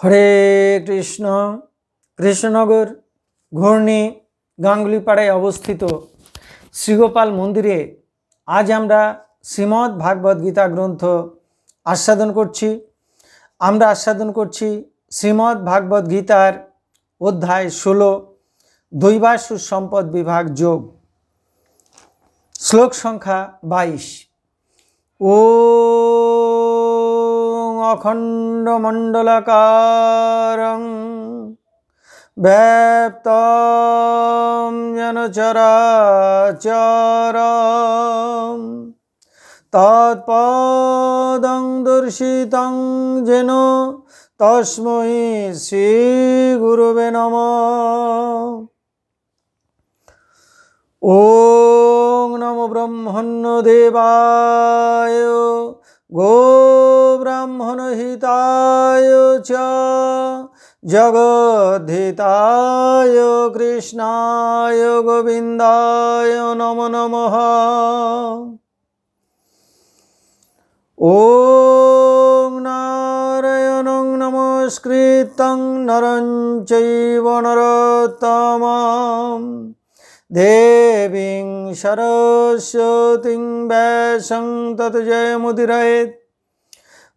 হরে কৃষ্ণ। কৃষ্ণনগর ঘূর্ণি গাঙ্গুলিপাড়ায় অবস্থিত শ্রীগোপাল মন্দিরে আজ আমরা শ্রীমদ্ ভাগবত গীতা গ্রন্থ আস্বাদন করছি। আমরা আস্বাদন করছি শ্রীমদ্ ভাগবত গীতার অধ্যায় 16 দৈবাসু সম্পদ বিভাগ যোগ, শ্লোক সংখ্যা 22। ওম অখণ্ড মণ্ডলাকারং ব্যাপ্তং যেন চরাচরং তৎপদং দর্শিতং যেন তস্मै শ্রী গুরুবে নমঃ। ওং নমো ব্রহ্মণ্য দেবায় গো ব্রাহ্মণ হিতায় চ জগদ্ধিতায় কৃষ্ণায় গোবিন্দায় নমো নমঃ। ওং নারায়ণং নমস্কৃত্যং নরং চৈব নরোত্তমং দেবীং সরস্বতীং ব্যাসং ততো জয়মুদীরয়েৎ।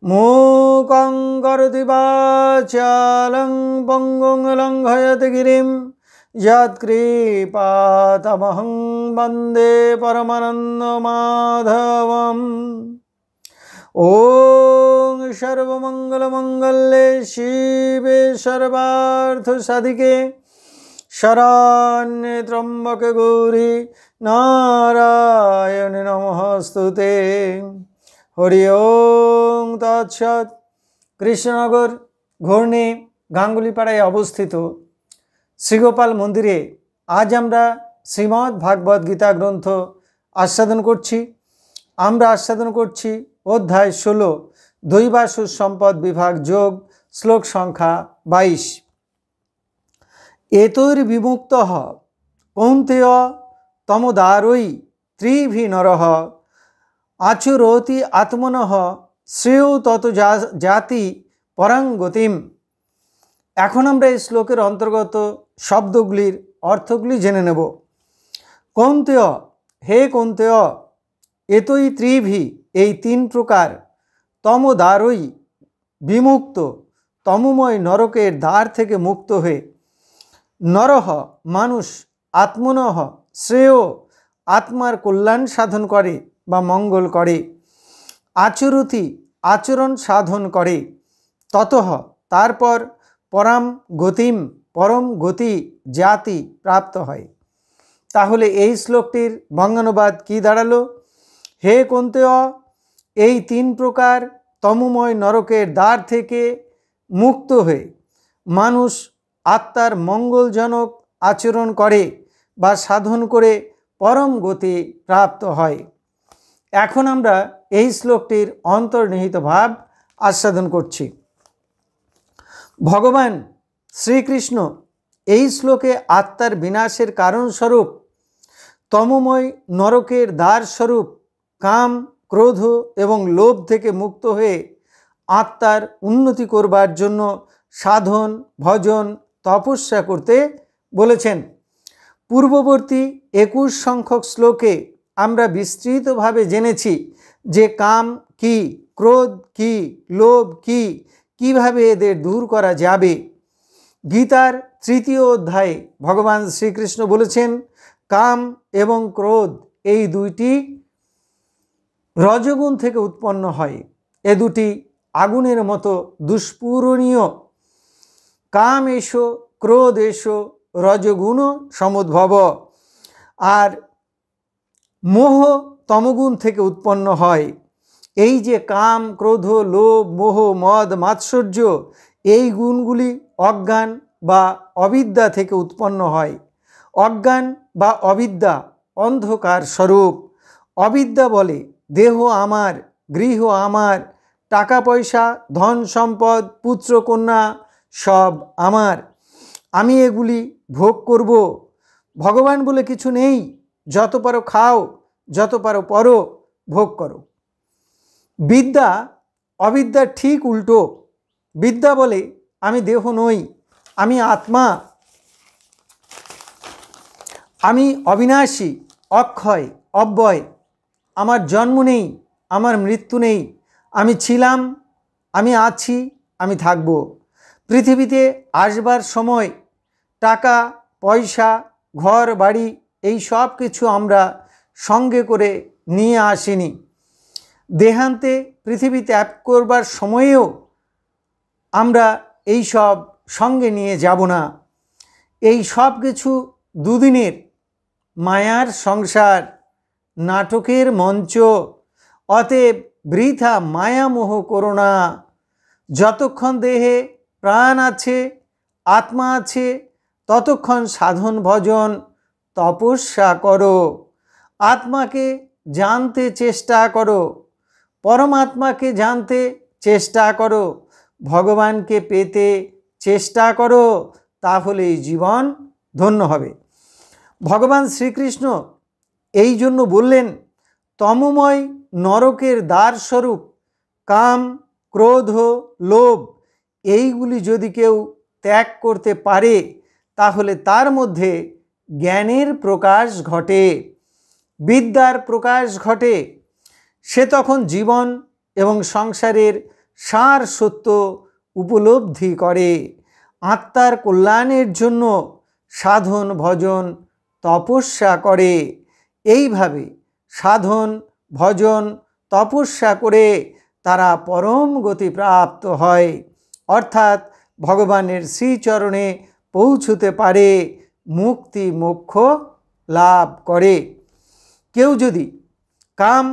মূকং করোতি বাচালং পঙ্গুং লঙ্ঘয়তে গিরিম যৎকৃপাতমহং বন্দে পরমানন্দমাধবম। ওং সর্বমঙ্গলমঙ্গলে শিবে সর্বার্থসাধিকে শরণ্যে ত্র্যম্বকে গৌরী নারায়ণে নমস্তুতে। হরি ওং তৎসৎ। কৃষ্ণনগর ঘূর্ণি গাঙ্গুলিপাড়ায় অবস্থিত শ্রীগোপাল মন্দিরে আজ আমরা শ্রীমদ্ ভাগবত গীতা গ্রন্থ আস্বাদন করছি। আমরা আস্বাদন করছি অধ্যায় 16 দৈবাসু সম্পদ বিভাগ যোগ, শ্লোক সংখ্যা 22। এতৈর্বিমুক্তঃ কৌন্তেয় তমোদারৈ ত্রিভি নরঃ আচরতি আত্মনঃ শ্রেয় তত জাতি পরাং গতিম। এখন আমরা এই শ্লোকের অন্তর্গত শব্দগুলির অর্থগুলি জেনে নেব। কৌন্তেয়, হে কৌন্তেয়, এতই ত্রিভি, এই তিন প্রকার, তমোদারৈ বিমুক্ত, তমময় নরকের দ্বার থেকে মুক্ত হয়ে, নরহ মানুষ, আত্মনঃ শ্রেয় আত্মার কল্যাণ সাধন করে বা মঙ্গল করে, আচরতি আচরণ সাধন করে, ততঃ তারপর, পরাম গতিম পরম গতি জাতি প্রাপ্ত হয়। তাহলে এই শ্লোকটির বঙ্গানুবাদ কি দাঁড়ালো? হে কৌন্তেয়, এই তিন প্রকার তমময় নরকের দ্বার থেকে মুক্ত হয়ে মানুষ আত্মার মঙ্গলজনক আচরণ করে বা সাধন করে পরম গতি প্রাপ্ত হয়। এখন আমরা এই শ্লোকটির অন্তর্নিহিত ভাব আস্বাদন করছি। ভগবান শ্রীকৃষ্ণ এই শ্লোকে আত্মার বিনাশের কারণস্বরূপ তমময় নরকের দ্বারস্বরূপ কাম, ক্রোধ এবং লোভ থেকে মুক্ত হয়ে আত্মার উন্নতি করবার জন্য সাধন, ভজন, তপস্যা করতে বলেছেন। পূর্ববর্তী 21 সংখ্যক শ্লোকে আমরা বিস্তৃতভাবে জেনেছি যে কাম কি, ক্রোধ কি, লোভ কি, কিভাবে এদের দূর করা যাবে। গীতার 3য় অধ্যায়ে ভগবান শ্রীকৃষ্ণ বলেছেন কাম এবং ক্রোধ এই দুইটি রজগুণ থেকে উৎপন্ন হয়। এ দুটি আগুনের মতো দুষ্পূরণীয়। কাম এসো ক্রোধ এসো রজগুণ সমুদ্ভব। আর মোহ তমগুণ থেকে উৎপন্ন হয়। এই যে কাম, ক্রোধ, লোভ, মোহ, মদ, মাৎসর্য, এই গুণগুলি অজ্ঞান বা অবিদ্যা থেকে উৎপন্ন হয়। অজ্ঞান বা অবিদ্যা অন্ধকার স্বরূপ। অবিদ্যা বলে দেহ আমার, গৃহ আমার, টাকা পয়সা, ধন সম্পদ, পুত্র কন্যা সব আমার, আমি এগুলি ভোগ করব। ভগবান বলে কিছু নেই, যত পারো খাও, যত পারো পরো, ভোগ করো। বিদ্যা অবিদ্যার ঠিক উল্টো। বিদ্যা বলে আমি দেহ নই, আমি আত্মা, আমি অবিনাশী, অক্ষয়, অব্যয়, আমার জন্ম নেই, আমার মৃত্যু নেই, আমি ছিলাম, আমি আছি, আমি থাকব। পৃথিবীতে আসবার সময় টাকা পয়সা ঘর বাড়ি এই সব কিছু আমরা সঙ্গে করে নিয়ে আসিনি। দেহান্তে পৃথিবী ত্যাগ করবার সময়েও আমরা এই সব সঙ্গে নিয়ে যাব না। এই সব কিছু দুদিনের মায়ার সংসার, নাটকের মঞ্চ। অতএব বৃথা মায়ামোহ করো না। যতক্ষণ দেহে প্রাণ আছে, আত্মা আছে, ততক্ষণ সাধন ভজন তপস্যা করো। আত্মাকে জানতে চেষ্টা করো, পরমাত্মাকে জানতে চেষ্টা করো, ভগবানকে পেতে চেষ্টা করো, তাহলেই জীবন ধন্য হবে। ভগবান শ্রীকৃষ্ণ এই জন্য বললেন, তমময় নরকের দ্বারস্বরূপ কাম, ক্রোধ, লোভ এইগুলি যদি কেউ ত্যাগ করতে পারে তাহলে তার মধ্যে জ্ঞানের প্রকাশ ঘটে, বিদ্যার প্রকাশ ঘটে। সে তখন জীবন এবং সংসারের সার সত্য উপলব্ধি করে। আত্মার কল্যাণের জন্য সাধন ভজন তপস্যা করে। এইভাবে সাধন ভজন তপস্যা করে তারা পরম গতি প্রাপ্ত হয়, অর্থাৎ ভগবানের শ্রীচরণে পৌঁছতে পারে, মুক্তি মোক্ষ লাভ করে। কেউ যদি কাম,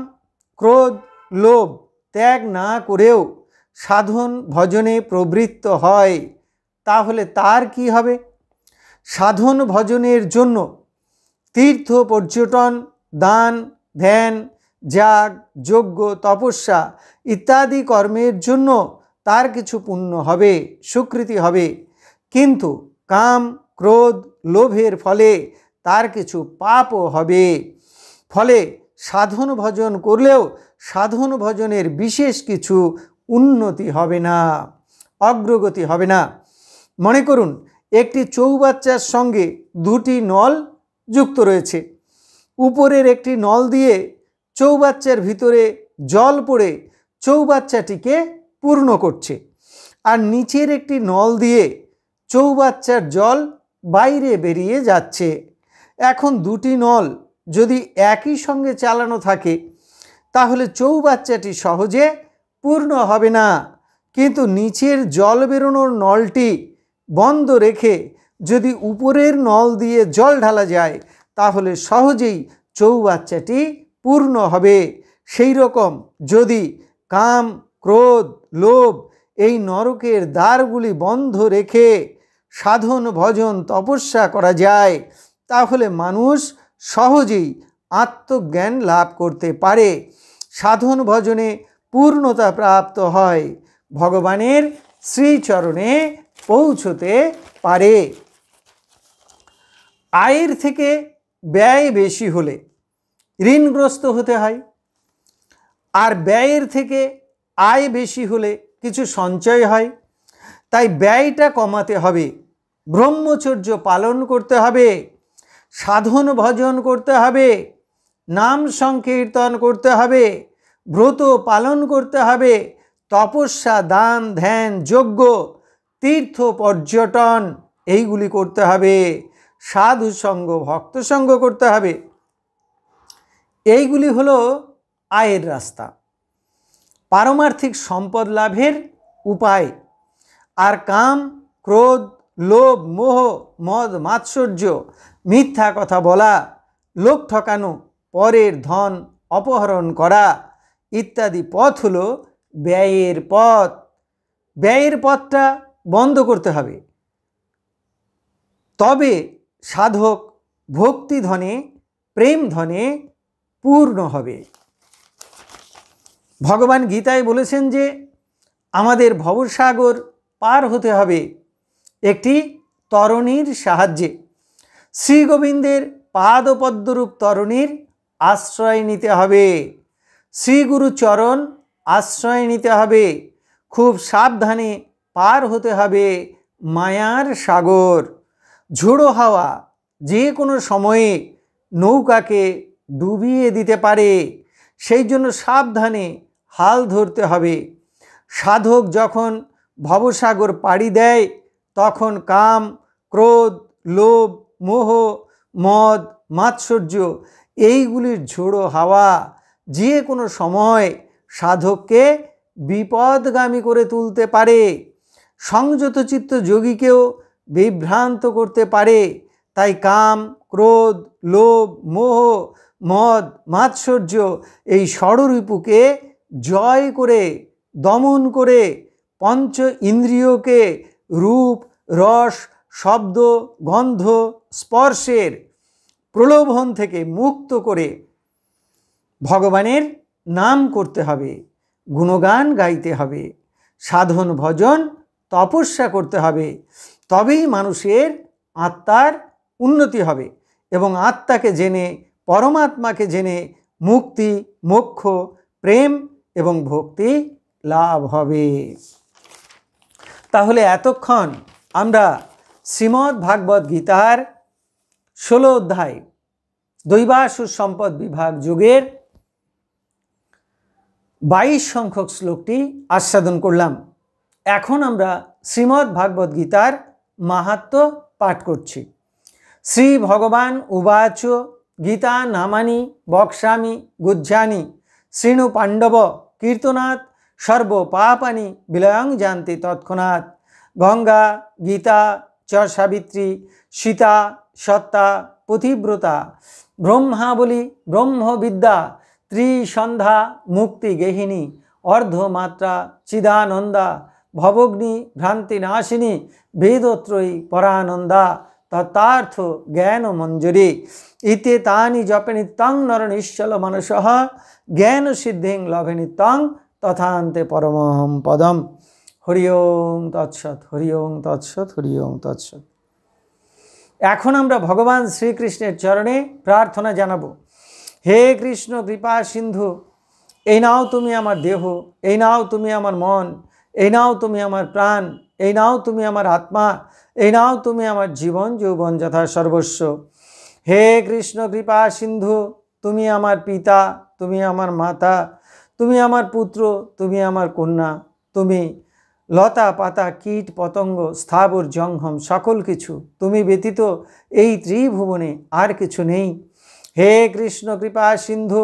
ক্রোধ, লোভ ত্যাগ না করেও সাধন ভজনে প্রবৃত্ত হয় তাহলে তার কি হবে? সাধন ভজনের জন্য তীর্থ, পর্যটন, দান, ধ্যান, যাগ, যজ্ঞ, তপস্যা ইত্যাদি কর্মের জন্য তার কিছু পুণ্য হবে, স্বীকৃতি হবে। কিন্তু কাম, ক্রোধ, লোভের ফলে তার কিছু পাপও হবে। ফলে সাধন ভজন করলেও সাধন ভজনের বিশেষ কিছু উন্নতি হবে না, অগ্রগতি হবে না। মনে করুন একটি চৌবাচ্চার সঙ্গে দুটি নল যুক্ত রয়েছে। উপরের একটি নল দিয়ে চৌবাচ্চার ভিতরে জল পড়ে চৌবাচ্চাটিকে পূর্ণ করছে, আর নিচের একটি নল দিয়ে চৌবাচ্চার জল বাইরে বেরিয়ে যাচ্ছে। এখন দুটি নল যদি একই সঙ্গে চালানো থাকে তাহলে চৌবাচ্চাটি সহজে পূর্ণ হবে না। কিন্তু নিচের জল বেরোনোর নলটি বন্ধ রেখে যদি উপরের নল দিয়ে জল ঢালা যায় তাহলে সহজেই চৌবাচ্চাটি পূর্ণ হবে। সেই রকম যদি কাম, ক্রোধ, লোভ এই নরকের দ্বারগুলি বন্ধ রেখে সাধন ভজন তপস্যা করা যায় তাহলে মানুষ সহজেই আত্মজ্ঞান লাভ করতে পারে, সাধন ভজনে পূর্ণতা প্রাপ্ত হয়, ভগবানের শ্রীচরণে পৌঁছতে পারে। আয়ের থেকে ব্যয় বেশি হলে ঋণগ্রস্ত হতে হয়, আর ব্যয়ের থেকে আয় বেশি হলে কিছু সঞ্চয় হয়। তাই ব্যয়টা কমাতে হবে, ব্রহ্মচর্য পালন করতে হবে, সাধন ভজন করতে হবে, নাম সংকীর্তন করতে হবে, ব্রত পালন করতে হবে, তপস্যা, দান, ধ্যান, যজ্ঞ, তীর্থ, পর্যটন এইগুলি করতে হবে, সাধু সঙ্গ, ভক্ত সঙ্গ করতে হবে। এইগুলি হলো আয়ের রাস্তা, পারমার্থিক সম্পদ লাভের উপায়। আর কাম, ক্রোধ, লোভ, মোহ, মদ, মাৎসর্য, মিথ্যা কথা বলা, লোক ঠকানো, পরের ধন অপহরণ করা ইত্যাদি পথ হলো ব্যয়ের পথ। ব্যয়ের পথটা বন্ধ করতে হবে, তবে সাধক ভক্তি ধনে, প্রেম ধনে পূর্ণ হবে। ভগবান গীতায় বলেছেন যে আমাদের ভবসাগর পার হতে হবে একটি তরণীর সাহায্যে। শ্রী গোবিন্দের পাদপদ্মরূপ তরণীর আশ্রয় নিতে হবে, শ্রী গুরু চরণ আশ্রয় নিতে হবে। খুব সাবধানে পার হতে হবে মায়ার সাগর। ঝোড়ো হাওয়া যে কোনো সময়ে নৌকাকে ডুবিয়ে দিতে পারে, সেই জন্য সাবধানে হাল ধরতে হবে। সাধক যখন ভবসাগর পাড়ি দেয় তখন কাম, ক্রোধ, লোভ, মোহ, মদ, মাৎসর্য এইগুলির ঝোড়ো হাওয়া যে কোনো সময় সাধককে বিপদগামী করে তুলতে পারে, সংযত চিত্ত যোগীকেও বিভ্রান্ত করতে পারে। তাই কাম, ক্রোধ, লোভ, মোহ, মদ, মাৎসর্য এই ষড়রিপুকে জয় করে, দমন করে পঞ্চ ইন্দ্রিয়কে রূপ, রস, শব্দ, গন্ধ, স্পর্শের প্রলোভন থেকে মুক্ত করে ভগবানের নাম করতে হবে, গুণগান গাইতে হবে, সাধন ভজন তপস্যা করতে হবে। তবেই মানুষের আত্মার উন্নতি হবে এবং আত্মাকে জেনে, পরমাত্মাকে জেনে মুক্তি, মোক্ষ, প্রেম এবং ভক্তি লাভ হবে। তাহলে এতক্ষণ আমরা শ্রীমদ্ ভাগবত গীতার 16 অধ্যায় দৈবাসুর সম্পদ বিভাগ যোগের 22 সংখ্যক শ্লোকটি আস্বাদন করলাম। এখন আমরা শ্রীমদ্ ভাগবত গীতার মাহাত্ম্য পাঠ করছি। শ্রী ভগবান উবাচ গীতা নামানি বক্ষ্যামি গুহ্যানি শৃণু পাণ্ডব কীর্তনাৎ সর্ব পাপানি বিলয়ং যান্তি তৎক্ষণাৎ। গঙ্গা, গীতা চ সাবিত্রী, সীতা, সত্তা, পতিব্রতা, ব্রহ্মাবলী, ব্রহ্মবিদ্যা, ত্রিসন্ধ্যা, মুক্তি গেহিনী, অর্ধমাত্রা, চিদানন্দা, ভবগ্নি ভ্রান্তি নাশিনী, বেদত্রয়ী পরানন্দা, তত্তার্থ জ্ঞান মঞ্জুরি। ইতে তানি জপে নিত্যং নর নিশ্চল মানসঃ জ্ঞান সিদ্ধিং লভে নিত্যং তথান্তে পরমহম পদম। হরি ওং তৎসৎ, হরি ওং তৎসৎ, হরি ওং তৎসৎ। এখন আমরা ভগবান শ্রীকৃষ্ণের চরণে প্রার্থনা জানাবো। হে কৃষ্ণ কৃপা সিন্ধু, এই নাও তুমি আমার দেহ, এই নাও তুমি আমার মন, এই নাও তুমি আমার প্রাণ, এই নাও তুমি আমার আত্মা, এই নাও তুমি আমার জীবন যৌবন যথা সর্বস্ব। হে কৃষ্ণ কৃপা সিন্ধু, তুমি আমার পিতা, তুমি আমার মাতা, তুমি আমার পুত্র, তুমি আমার কন্যা, তুমি লতা পাতা কীট পতঙ্গ স্থাবর জঙ্গম সকল কিছু, তুমি ব্যতীত এই ত্রিভুবনে আর কিছু নেই। হে কৃষ্ণ কৃপা সিন্ধু,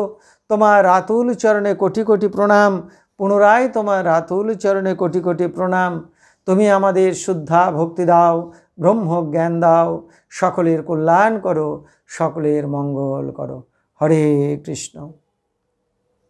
তোমার আতুল চরণে কোটি কোটি প্রণাম, পুনরায় তোমার আতুল চরণে কোটি কোটি প্রণাম। তুমি আমাদের শুদ্ধা ভক্তি দাও, ব্রহ্ম জ্ঞান দাও, সকলের কল্যাণ করো, সকলের মঙ্গল করো। হরে কৃষ্ণ।